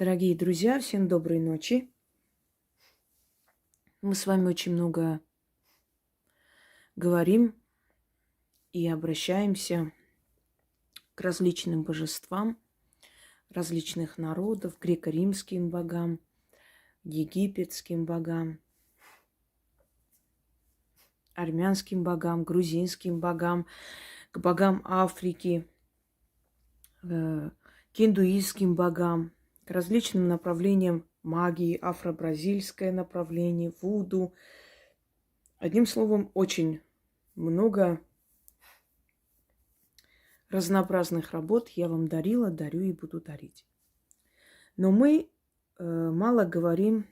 Дорогие друзья, всем доброй ночи. Мы с вами очень много говорим и обращаемся к различным божествам различных народов, греко-римским богам, египетским богам, армянским богам, грузинским богам, к богам Африки, к индуистским богам, к различным направлениям магии, афро-бразильское направление, вуду. Одним словом, очень много разнообразных работ я вам дарила, дарю и буду дарить. Но мы мало говорим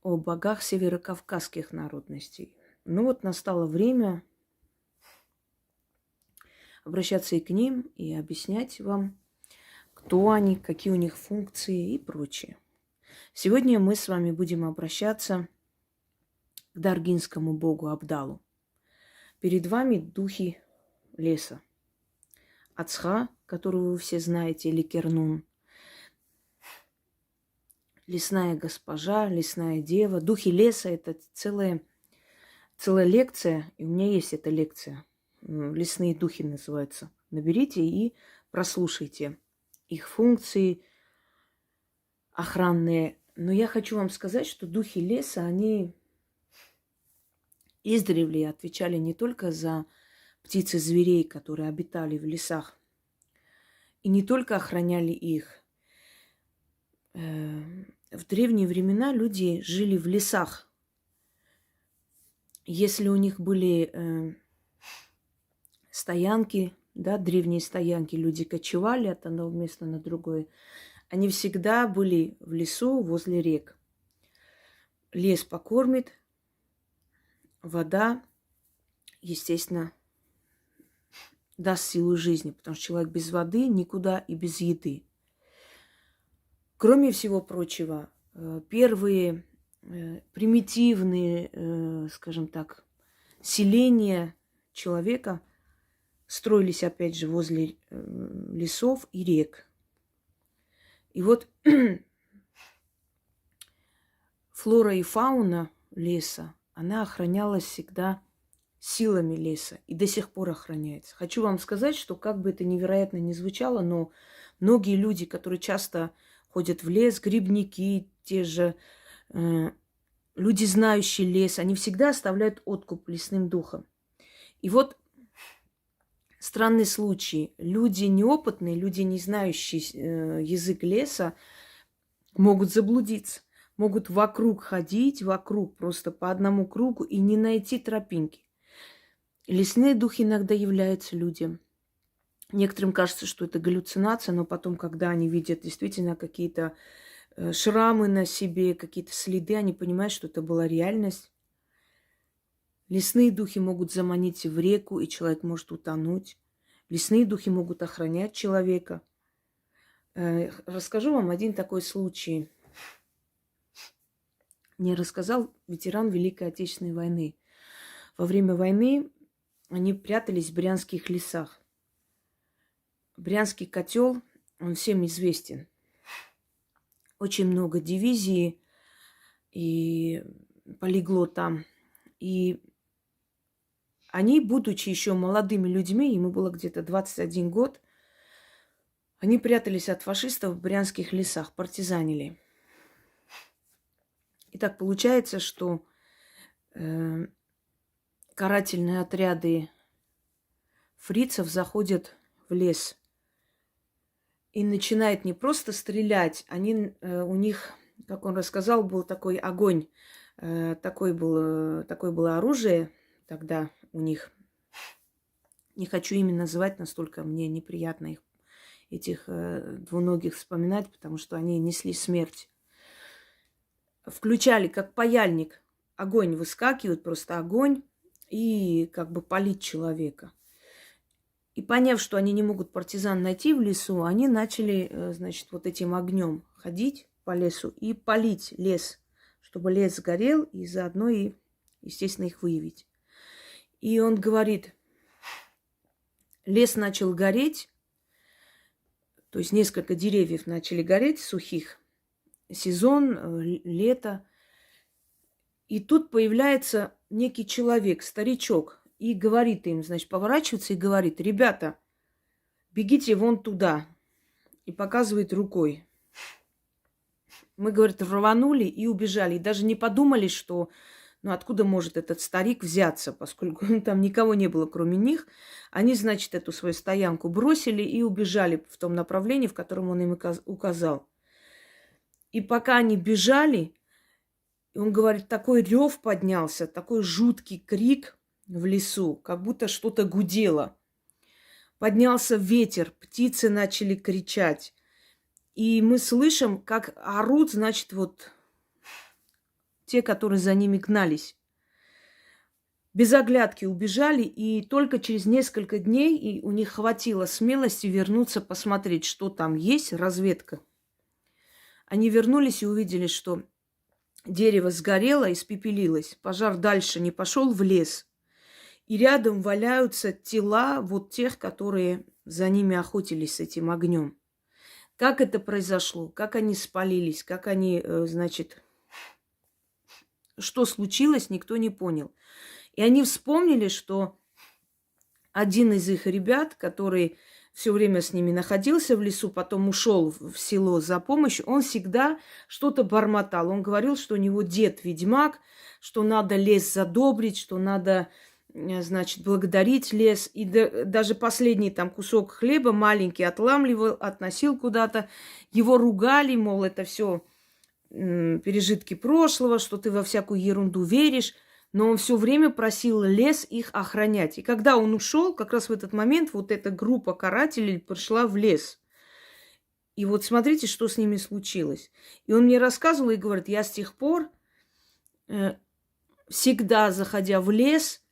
о богах северокавказских народностей. Ну вот настало время обращаться и к ним, и объяснять вам, кто они, какие у них функции и прочее. Сегодня мы с вами будем обращаться к даргинскому богу Абдалу. Перед вами духи леса. Ацха, которую вы все знаете, или Кернун. Лесная госпожа, лесная дева. Духи леса – это целая лекция. И у меня есть эта лекция. Лесные духи называются. Наберите и прослушайте их функции охранные. Но я хочу вам сказать, что духи леса, они издревле отвечали не только за птиц и зверей, которые обитали в лесах, и не только охраняли их. В древние времена люди жили в лесах. Если у них были стоянки, да, древние стоянки, люди кочевали от одного места на другое, они всегда были в лесу возле рек. Лес покормит, вода, естественно, даст силу жизни, потому что человек без воды никуда и без еды. Кроме всего прочего, первые примитивные, скажем так, селения человека строились, опять же, возле лесов и рек. И вот флора и фауна леса, она охранялась всегда силами леса и до сих пор охраняется. Хочу вам сказать, что как бы это невероятно ни звучало, но многие люди, которые часто ходят в лес, грибники, те же люди, знающие лес, они всегда оставляют откуп лесным духом. И вот странный случай. Люди неопытные, люди, не знающие язык леса, могут заблудиться, могут вокруг ходить, вокруг просто по одному кругу и не найти тропинки. Лесные духи иногда являются людям. Некоторым кажется, что это галлюцинация, но потом, когда они видят действительно какие-то шрамы на себе, какие-то следы, они понимают, что это была реальность. Лесные духи могут заманить в реку, и человек может утонуть. Лесные духи могут охранять человека. Расскажу вам один такой случай. Мне рассказал ветеран Великой Отечественной войны. Во время войны они прятались в брянских лесах. Брянский котел, он всем известен. Очень много дивизий и полегло там. И они, будучи еще молодыми людьми, ему было где-то 21 год, они прятались от фашистов в брянских лесах, партизанили. И так получается, что карательные отряды фрицев заходят в лес и начинают не просто стрелять, у них, как он рассказал, был такой огонь, такое было оружие тогда у них. Не хочу имя называть, настолько мне неприятно этих двуногих вспоминать, потому что они несли смерть. Включали как паяльник, огонь выскакивает, просто огонь, и как бы палить человека. И поняв, что они не могут партизан найти в лесу, они начали, значит, вот этим огнем ходить по лесу и палить лес, чтобы лес сгорел, и заодно и, естественно, их выявить. И он говорит, лес начал гореть, То есть несколько деревьев начали гореть сухих. Сезон, лето. И тут появляется некий человек, старичок, и говорит им, значит, поворачивается и говорит: ребята, бегите вон туда. И показывает рукой. Мы, говорит, рванули и убежали. И даже не подумали, что, ну, откуда может этот старик взяться, поскольку там никого не было, кроме них. Они, значит, эту свою стоянку бросили и убежали в том направлении, в котором он им указал. И пока они бежали, он говорит, такой рев поднялся, такой жуткий крик в лесу, как будто что-то гудело. Поднялся ветер, птицы начали кричать. И мы слышим, как орут, значит, вот те, которые за ними гнались. Без оглядки убежали, и только через несколько дней и у них хватило смелости вернуться посмотреть, что там есть, разведка. Они вернулись и увидели, что дерево сгорело, испепелилось. Пожар дальше не пошел в лес. И рядом валяются тела вот тех, которые за ними охотились с этим огнем. Как это произошло? Как они спалились? Как они, значит, что случилось, никто не понял. И они вспомнили, что один из их ребят, который все время с ними находился в лесу, потом ушел в село за помощью, он всегда что-то бормотал. Он говорил, что у него дед ведьмак, что надо лес задобрить, что надо, значит, благодарить лес. И даже последний там кусок хлеба маленький отламливал, относил куда-то. Его ругали, мол, это все пережитки прошлого, что ты во всякую ерунду веришь. Но он все время просил лес их охранять. И когда он ушел, как раз в этот момент вот эта группа карателей пришла в лес. И вот смотрите, что с ними случилось. И он мне рассказывал и говорит, я с тех пор всегда, заходя в лес,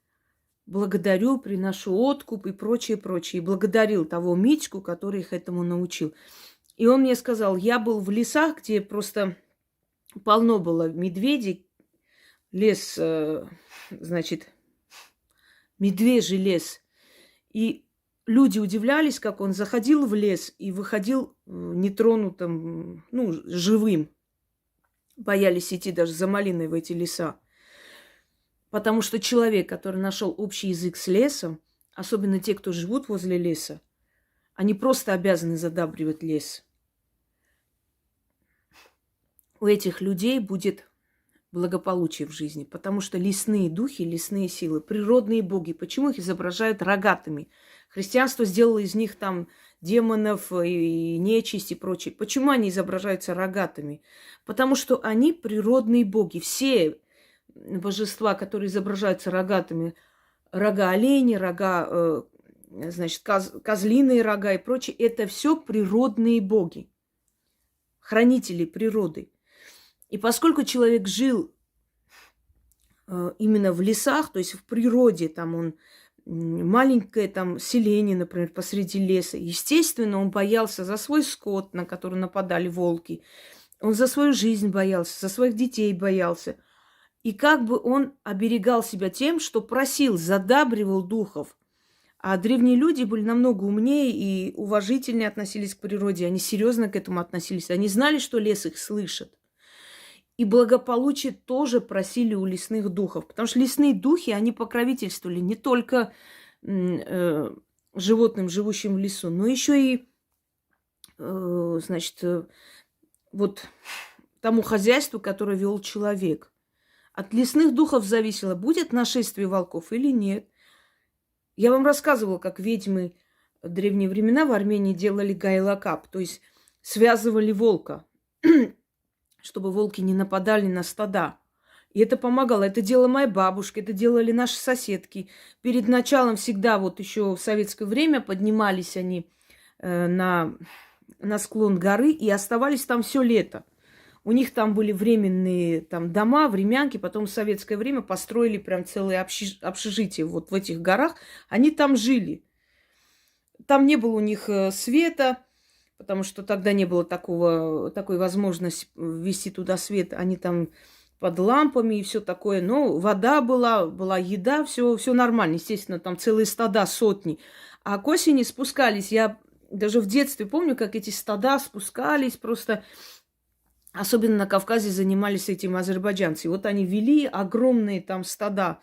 благодарю, приношу откуп и прочее, прочее. И благодарил того Митьку, который их этому научил. И он мне сказал, я был в лесах, где просто полно было медведей, лес, значит, медвежий лес. И люди удивлялись, как он заходил в лес и выходил нетронутым, ну, живым. Боялись идти даже за малиной в эти леса. Потому что человек, который нашел общий язык с лесом, особенно те, кто живут возле леса, они просто обязаны задабривать лес. У этих людей будет благополучие в жизни, потому что лесные духи, лесные силы, природные боги, почему их изображают рогатыми? Христианство сделало из них там демонов и нечисть и прочее. Почему они изображаются рогатыми? Потому что они природные боги. Все божества, которые изображаются рогатыми, рога оленя, рога, значит, козлиные рога и прочее, это все природные боги, хранители природы. И поскольку человек жил именно в лесах, то есть в природе, там он маленькое там селение, например, посреди леса, естественно, он боялся за свой скот, на который нападали волки, он за свою жизнь боялся, за своих детей боялся. И как бы он оберегал себя тем, что просил, задабривал духов. А древние люди были намного умнее и уважительнее относились к природе, они серьезно к этому относились, они знали, что лес их слышит. И благополучие тоже просили у лесных духов. Потому что лесные духи, они покровительствовали не только животным, живущим в лесу, но еще и, значит, вот тому хозяйству, которое вел человек. От лесных духов зависело, будет нашествие волков или нет. Я вам рассказывала, как ведьмы в древние времена в Армении делали гайлакап, то есть связывали волка, чтобы волки не нападали на стада. И это помогало. Это делала моя бабушка, это делали наши соседки. Перед началом всегда, вот еще в советское время, поднимались они на склон горы и оставались там все лето. У них там были временные там дома, времянки, потом в советское время построили прям целые общежития вот в этих горах. Они там жили. Там не было у них света, потому что тогда не было такой возможности ввести туда свет. Они там под лампами и все такое. Но вода была еда, все нормально. Естественно, там целые стада, сотни. А к осени спускались. Я даже в детстве помню, как эти стада спускались просто. Особенно на Кавказе занимались этим азербайджанцы. Вот они вели огромные там стада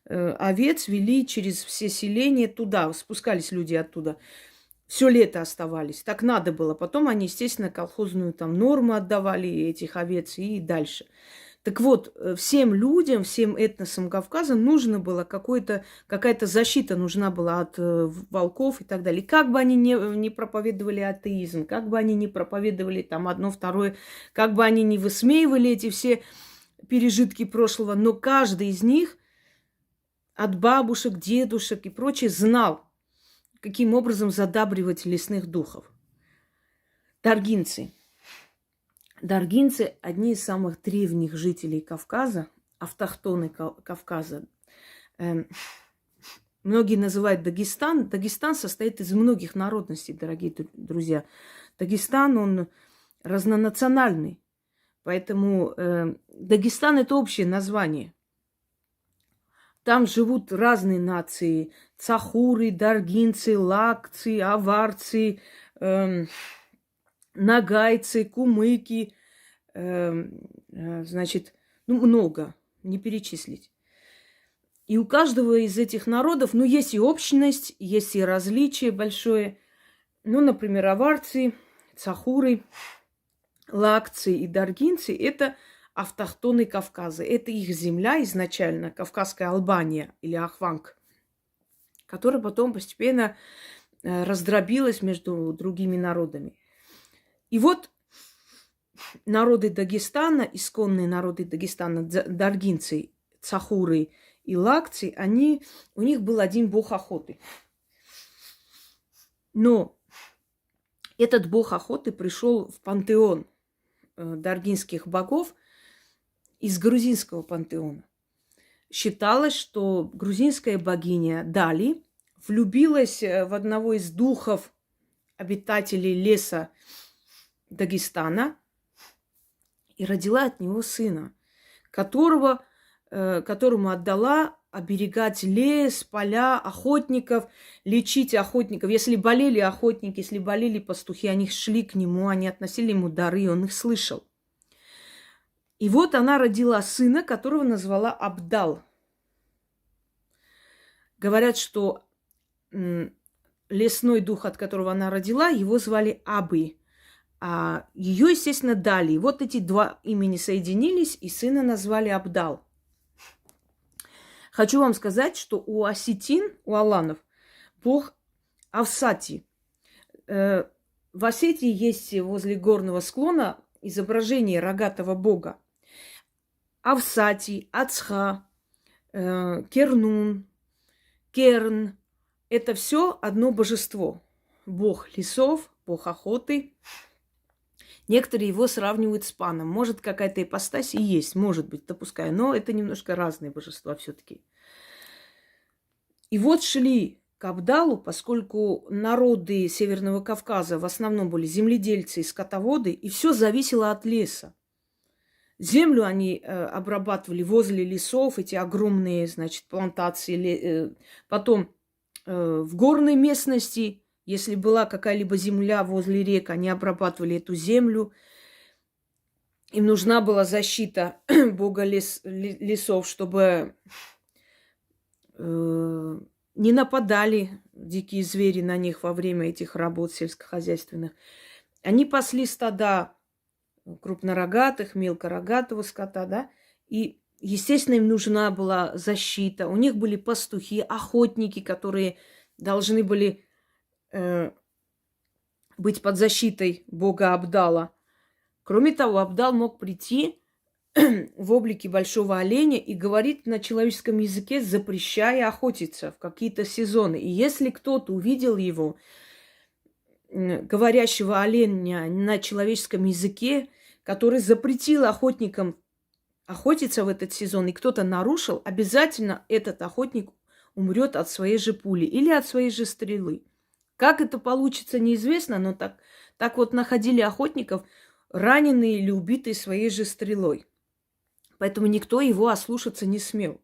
овец, вели через все селения туда, спускались люди оттуда. Все лето оставались. Так надо было. Потом они, естественно, колхозную там норму отдавали этих овец и дальше. Так вот, всем людям, всем этносам Кавказа нужно было какая-то защита нужна была от волков и так далее. Как бы они не проповедовали атеизм, как бы они не проповедовали там одно, второе, как бы они не высмеивали эти все пережитки прошлого, но каждый из них от бабушек, дедушек и прочее знал, каким образом задабривать лесных духов. Даргинцы. Даргинцы – одни из самых древних жителей Кавказа, автохтоны Кавказа. Многие называют Дагестан. Дагестан состоит из многих народностей, дорогие друзья. Дагестан, он разнонациональный. Поэтому Дагестан – это общее название. Там живут разные нации. Цахуры, даргинцы, лакцы, аварцы, нагайцы, кумыки, значит, много, не перечислить. И у каждого из этих народов, есть и общность, есть и различие большое. Например, аварцы, цахуры, лакцы и даргинцы – это автохтоны Кавказа. Это их земля изначально, Кавказская Албания или Ахванг, которая потом постепенно раздробилась между другими народами. И вот народы Дагестана, исконные народы Дагестана, даргинцы, цахуры и лакцы, у них был один бог охоты. Но этот бог охоты пришел в пантеон даргинских богов из грузинского пантеона. Считалось, что грузинская богиня Дали влюбилась в одного из духов обитателей леса Дагестана и родила от него сына, которому отдала оберегать лес, поля, охотников, лечить охотников. Если болели охотники, если болели пастухи, они шли к нему, они относили ему дары, он их слышал. И вот она родила сына, которого назвала Абдал. Говорят, что лесной дух, от которого она родила, его звали Абы. А ее, естественно, Дали. Вот эти два имени соединились, и сына назвали Абдал. Хочу вам сказать, что у осетин, у аланов, бог Авсати. В Осетии есть возле горного склона изображение рогатого бога. Авсати, Ацха, Кернун, Керн – это все одно божество. Бог лесов, бог охоты. Некоторые его сравнивают с паном. Может, какая-то ипостась и есть, может быть, допускаю. Но это немножко разные божества все-таки. И вот шли к Абдалу, поскольку народы Северного Кавказа в основном были земледельцы и скотоводы, и все зависело от леса. Землю они обрабатывали возле лесов, эти огромные, значит, плантации. Потом в горной местности, если была какая-либо земля возле рек, они обрабатывали эту землю. Им нужна была защита бога лесов, чтобы не нападали дикие звери на них во время этих работ сельскохозяйственных. Они пасли стада крупнорогатых, мелкорогатого скота, да, и, естественно, им нужна была защита. У них были пастухи, охотники, которые должны были быть под защитой бога Абдала. Кроме того, Абдал мог прийти в облике большого оленя и говорить на человеческом языке, запрещая охотиться в какие-то сезоны. И если кто-то увидел его, говорящего оленя на человеческом языке, который запретил охотникам охотиться в этот сезон, и кто-то нарушил, обязательно этот охотник умрет от своей же пули или от своей же стрелы. Как это получится, неизвестно, но так вот находили охотников, раненые или убитые своей же стрелой. Поэтому никто его ослушаться не смел.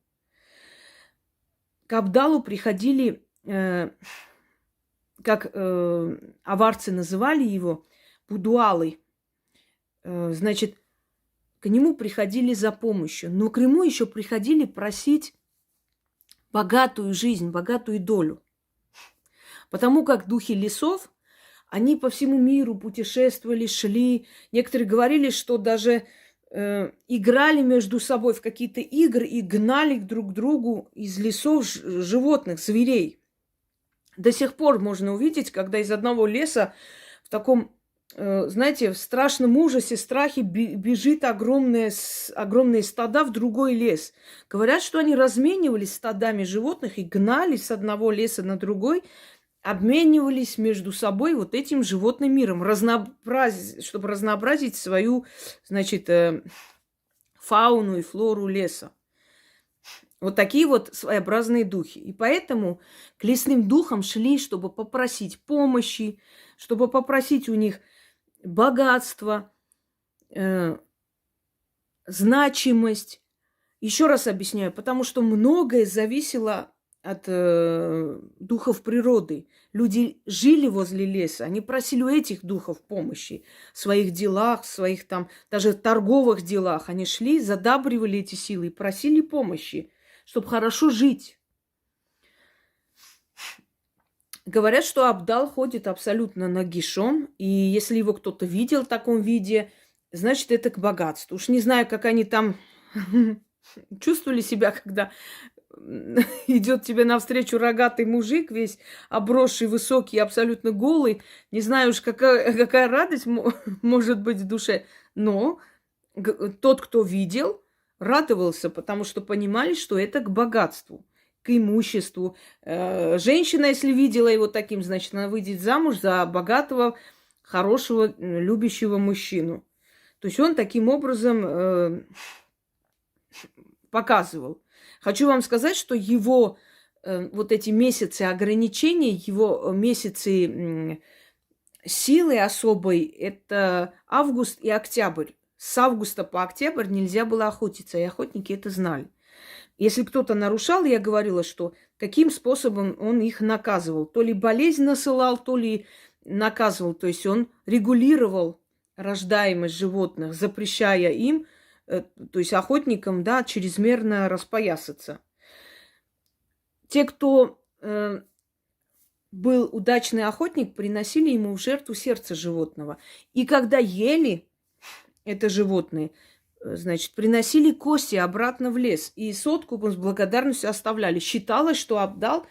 К Абдалу приходили как аварцы называли его, будуалы. Значит, к нему приходили за помощью, но к нему еще приходили просить богатую жизнь, богатую долю. Потому как духи лесов, они по всему миру путешествовали, шли. Некоторые говорили, что даже играли между собой в какие-то игры и гнали друг к другу из лесов животных, зверей. До сих пор можно увидеть, когда из одного леса в таком, знаете, в страшном ужасе, страхе бежит огромные стада в другой лес. Говорят, что они разменивались стадами животных и гнали с одного леса на другой, обменивались между собой вот этим животным миром, чтобы разнообразить свою, значит, фауну и флору леса. Вот такие вот своеобразные духи. И поэтому к лесным духам шли, чтобы попросить помощи, чтобы попросить у них богатство, значимость. Еще раз объясняю, потому что многое зависело от духов природы. Люди жили возле леса, они просили у этих духов помощи в своих делах, в своих там даже торговых делах. Они шли, задабривали эти силы и просили помощи, чтобы хорошо жить. Говорят, что Абдал ходит абсолютно нагишом, и если его кто-то видел в таком виде, значит, это к богатству. Уж не знаю, как они там чувствовали себя, когда идет тебе навстречу рогатый мужик, весь обросший, высокий, абсолютно голый. Не знаю уж, какая радость может быть в душе. Но тот, кто видел, радовался, потому что понимали, что это к богатству, к имуществу. Женщина, если видела его таким, значит, она выйдет замуж за богатого, хорошего, любящего мужчину. То есть он таким образом показывал. Хочу вам сказать, что его вот эти месяцы ограничений, его месяцы силы особой, это август и октябрь. С августа по октябрь нельзя было охотиться, и охотники это знали. Если кто-то нарушал, я говорила, что каким способом он их наказывал. То ли болезнь насылал, то ли наказывал. То есть он регулировал рождаемость животных, запрещая им, то есть охотникам, да, чрезмерно распоясаться. Те, кто был удачный охотник, приносили ему в жертву сердце животного. И когда ели это животное, значит, приносили кости обратно в лес. И с откупом, с благодарностью оставляли. Считалось, что Абдал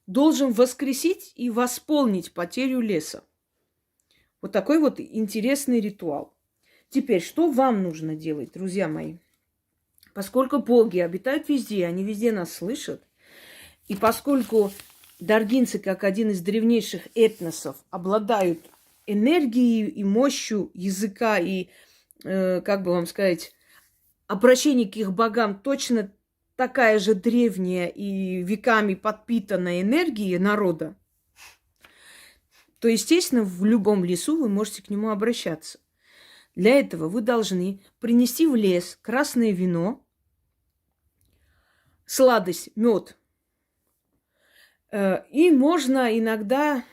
должен воскресить и восполнить потерю леса. Вот такой вот интересный ритуал. Теперь, что вам нужно делать, друзья мои? Поскольку боги обитают везде, они везде нас слышат, и поскольку даргинцы, как один из древнейших этносов, обладают энергией и мощью языка и, как бы вам сказать, обращение к их богам точно такая же древняя и веками подпитанная энергия народа, то, естественно, в любом лесу вы можете к нему обращаться. Для этого вы должны принести в лес красное вино, сладость, мед. И можно иногда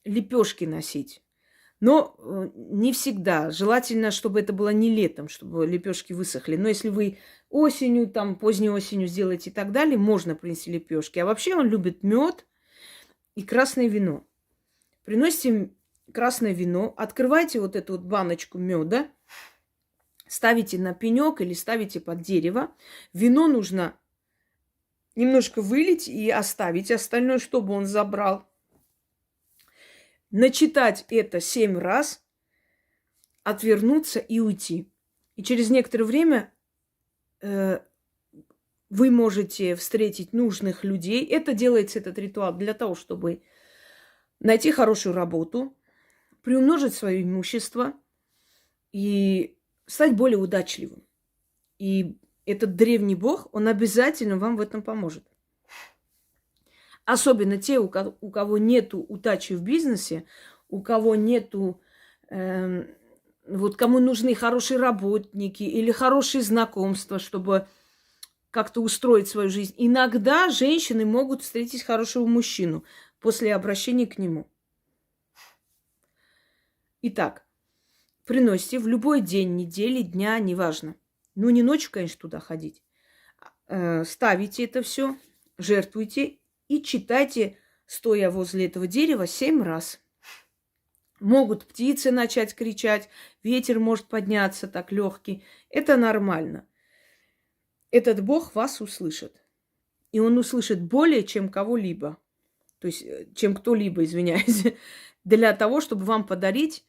лепешки носить. Но не всегда. Желательно, чтобы это было не летом, чтобы лепешки высохли. Но если вы осенью, там, поздней осенью сделаете и так далее, можно принести лепешки. А вообще он любит мед и красное вино. Приносите красное вино, открывайте вот эту вот баночку меда, ставите на пенек или ставите под дерево. Вино нужно немножко вылить и оставить остальное, чтобы он забрал. Начитать это 7 раз, отвернуться и уйти. И через некоторое время вы можете встретить нужных людей. Это делается, этот ритуал, для того, чтобы найти хорошую работу, приумножить свое имущество и стать более удачливым. И этот древний бог, он обязательно вам в этом поможет. Особенно те, у кого нету удачи в бизнесе, у кого нету, вот кому нужны хорошие работники или хорошие знакомства, чтобы как-то устроить свою жизнь. Иногда женщины могут встретить хорошего мужчину после обращения к нему. Итак, приносите в любой день, недели, дня, неважно. Ну, не ночью, конечно, туда ходить. Ставите это все, жертвуйте и читайте, стоя возле этого дерева, 7 раз. Могут птицы начать кричать, ветер может подняться так легкий. Это нормально. Этот Бог вас услышит. И он услышит более, чем кого-либо. То есть, чем кто-либо, извиняюсь. Для того, чтобы вам подарить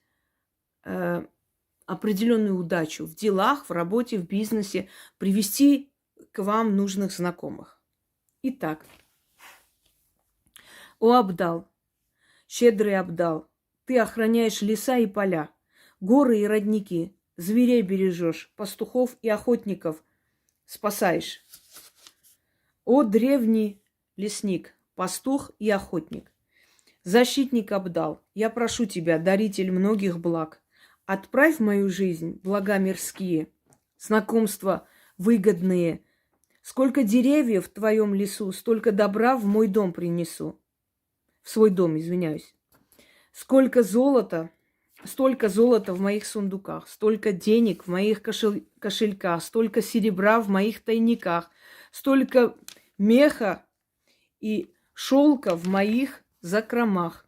определенную удачу в делах, в работе, в бизнесе, привести к вам нужных знакомых. Итак, о Абдал, щедрый Абдал, ты охраняешь леса и поля, горы и родники, зверей бережешь, пастухов и охотников спасаешь. О древний лесник, пастух и охотник, защитник Абдал, я прошу тебя, даритель многих благ, отправь в мою жизнь блага мирские, знакомства выгодные. Сколько деревьев в твоем лесу, столько добра в мой дом принесу. В свой дом, извиняюсь. Столько золота в моих сундуках, столько денег в моих кошельках, столько серебра в моих тайниках, столько меха и шелка в моих закромах.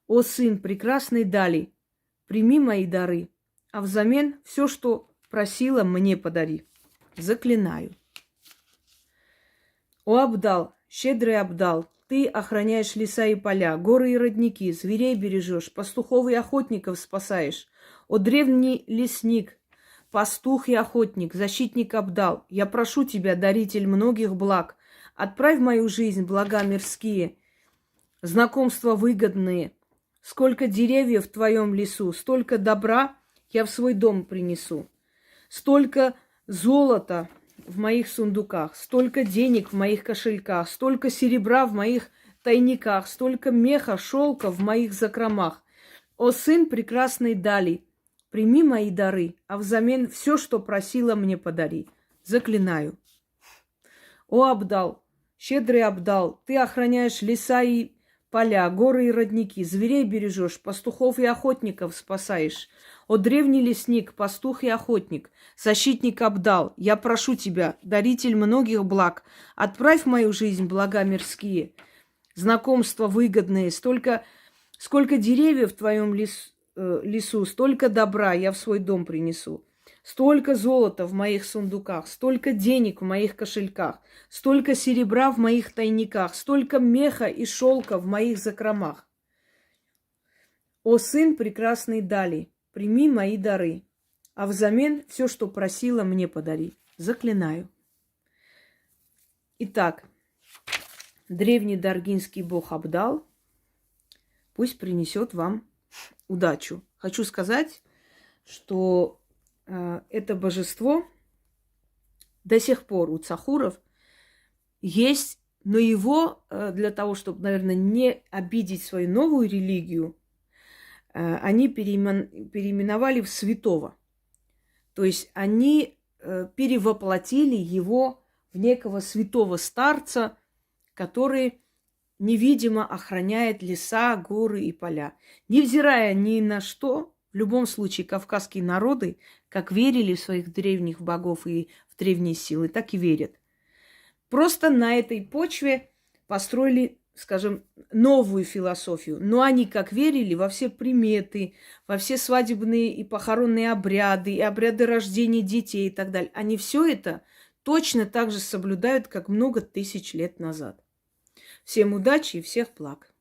О, сын прекрасной дали, прими мои дары, а взамен все, что просила, мне подари. Заклинаю. О Абдал, щедрый Абдал, ты охраняешь леса и поля, горы и родники, зверей бережешь, пастухов и охотников спасаешь. О древний лесник, пастух и охотник, защитник Абдал, я прошу тебя, даритель многих благ, отправь в мою жизнь блага мирские, знакомства выгодные. Сколько деревьев в твоем лесу, столько добра я в свой дом принесу. Столько золота в моих сундуках, столько денег в моих кошельках, столько серебра в моих тайниках, столько меха, шелка в моих закромах. О, сын прекрасной дали, прими мои дары, а взамен все, что просила, мне подари. Заклинаю. О, Абдал, щедрый Абдал, ты охраняешь леса и поля, горы и родники, зверей бережешь, пастухов и охотников спасаешь. О, древний лесник, пастух и охотник, защитник Абдал, я прошу тебя, даритель многих благ, отправь в мою жизнь блага мирские, знакомства выгодные, сколько деревьев в твоем лесу, столько добра я в свой дом принесу. Столько золота в моих сундуках, столько денег в моих кошельках, столько серебра в моих тайниках, столько меха и шелка в моих закромах. О, сын прекрасной дали, прими мои дары, а взамен все, что просила, мне подари. Заклинаю. Итак, древний даргинский бог Абдал пусть принесет вам удачу. Хочу сказать, что это божество до сих пор у цахуров есть, но его для того, чтобы, наверное, не обидеть свою новую религию, они переименовали в святого. То есть они перевоплотили его в некого святого старца, который невидимо охраняет леса, горы и поля. Невзирая ни на что, в любом случае кавказские народы, как верили в своих древних богов и в древние силы, так и верят. Просто на этой почве построили, скажем, новую философию. Но они как верили во все приметы, во все свадебные и похоронные обряды, и обряды рождения детей и так далее. Они все это точно так же соблюдают, как много тысяч лет назад. Всем удачи и всех благ.